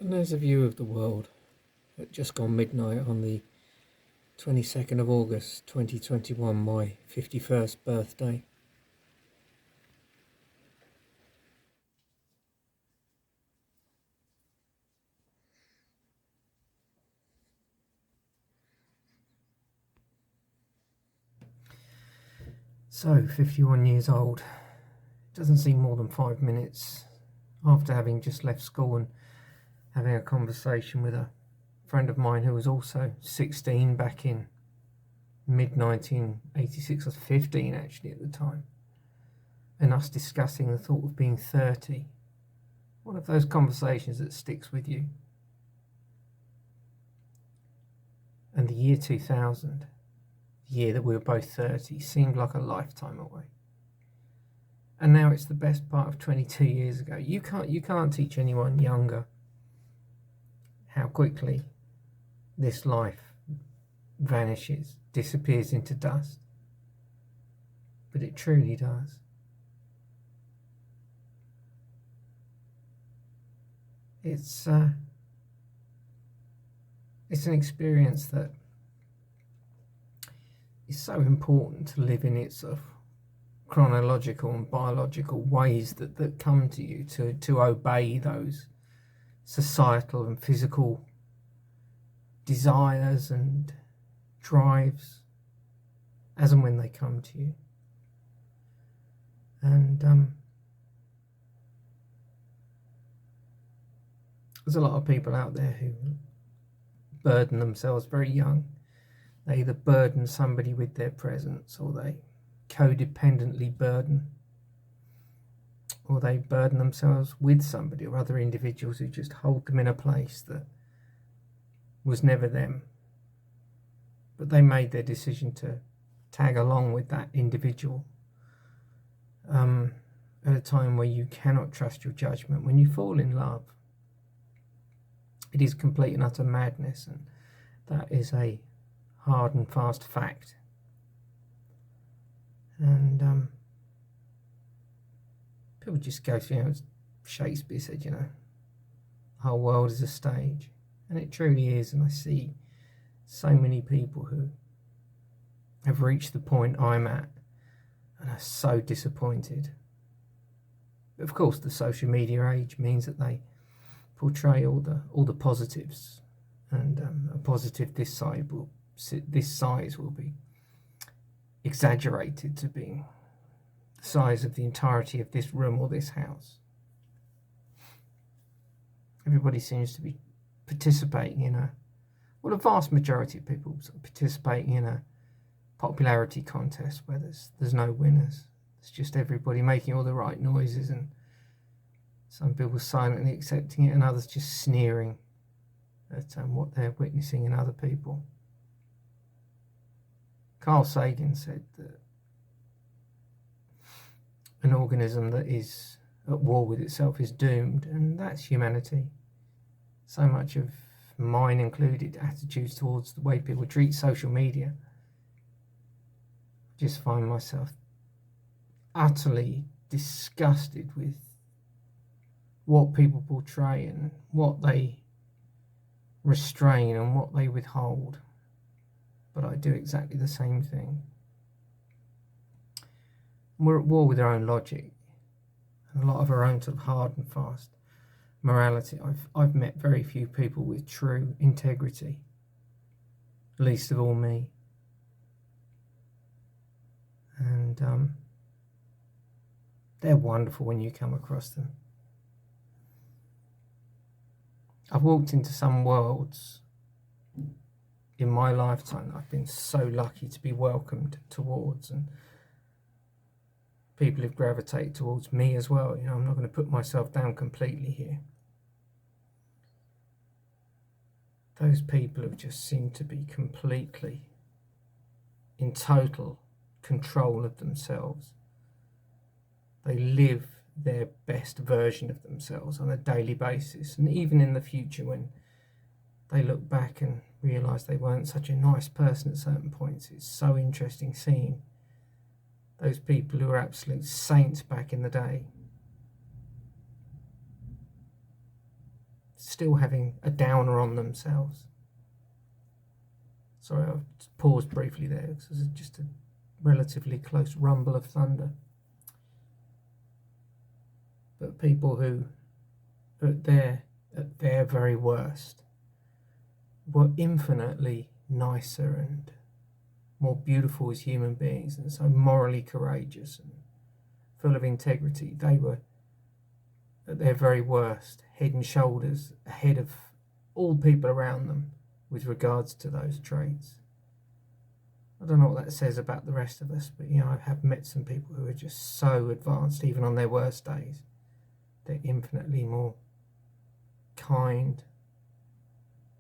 And there's a view of the world at just gone midnight on the 22nd of August 2021, my 51st birthday. So, 51 years old. It doesn't seem more than 5 minutes after having just left school and having a conversation with a friend of mine who was also 16 back in mid 1986. I was 15 actually at the time, and us discussing the thought of being 30. One of those conversations that sticks with you. And the year 2000, the year that we were both 30, seemed like a lifetime away. And now it's the best part of 22 years ago. You can't teach anyone younger how quickly this life vanishes, disappears into dust. But it truly does. It's an experience that is so important to live in its sort of chronological and biological ways that come to you, to obey those societal and physical desires and drives as and when they come to you. And there's a lot of people out there who burden themselves very young. They either burden somebody with their presence, or they codependently burden, or they burden themselves with somebody or other individuals who just hold them in a place that was never them. But they made their decision to tag along with that individual at a time where you cannot trust your judgment. When you fall in love, it is complete and utter madness, and that is a hard and fast fact. And people just go through, as Shakespeare said, the whole world is a stage, and it truly is. And I see so many people who have reached the point I'm at and are so disappointed. But of course, the social media age means that they portray all the positives, and a positive this size will be exaggerated to being the size of the entirety of this room or this house. Everybody seems to be participating in a vast majority of people participating in a popularity contest where there's no winners. It's just everybody making all the right noises, and some people silently accepting it and others just sneering at what they're witnessing in other people. Carl Sagan said that an organism that is at war with itself is doomed, and that's humanity. So much of mine included attitudes towards the way people treat social media. I just find myself utterly disgusted with what people portray and what they restrain and what they withhold. But I do exactly the same thing. We're at war with our own logic and a lot of our own sort of hard and fast morality. I've met very few people with true integrity, least of all me. And they're wonderful when you come across them. I've walked into some worlds in my lifetime that I've been so lucky to be welcomed towards, and people have gravitated towards me as well. I'm not going to put myself down completely here. Those people have just seemed to be completely in total control of themselves. They live their best version of themselves on a daily basis, and even in the future when they look back and realise they weren't such a nice person at certain points, it's so interesting seeing those people who are absolute saints back in the day still having a downer on themselves. Sorry, I've paused briefly there because there's just a relatively close rumble of thunder. But people who, at their very worst, were infinitely nicer and more beautiful as human beings, and so morally courageous and full of integrity. They were, at their very worst, head and shoulders ahead of all people around them with regards to those traits. I don't know what that says about the rest of us, but I have met some people who are just so advanced, even on their worst days. They're infinitely more kind,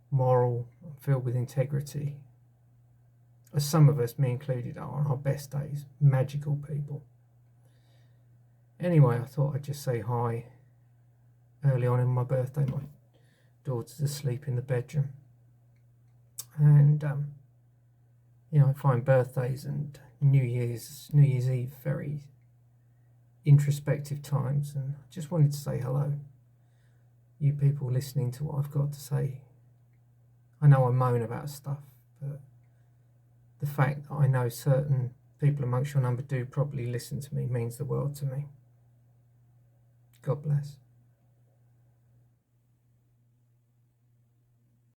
moral, filled with integrity. As some of us, me included, are on our best days, magical people. Anyway, I thought I'd just say hi early on in my birthday. My daughter's asleep in the bedroom. And, I find birthdays and New Year's Eve very introspective times, and I just wanted to say hello. You people listening to what I've got to say. I know I moan about stuff, but the fact that I know certain people amongst your number do probably listen to me means the world to me. God bless.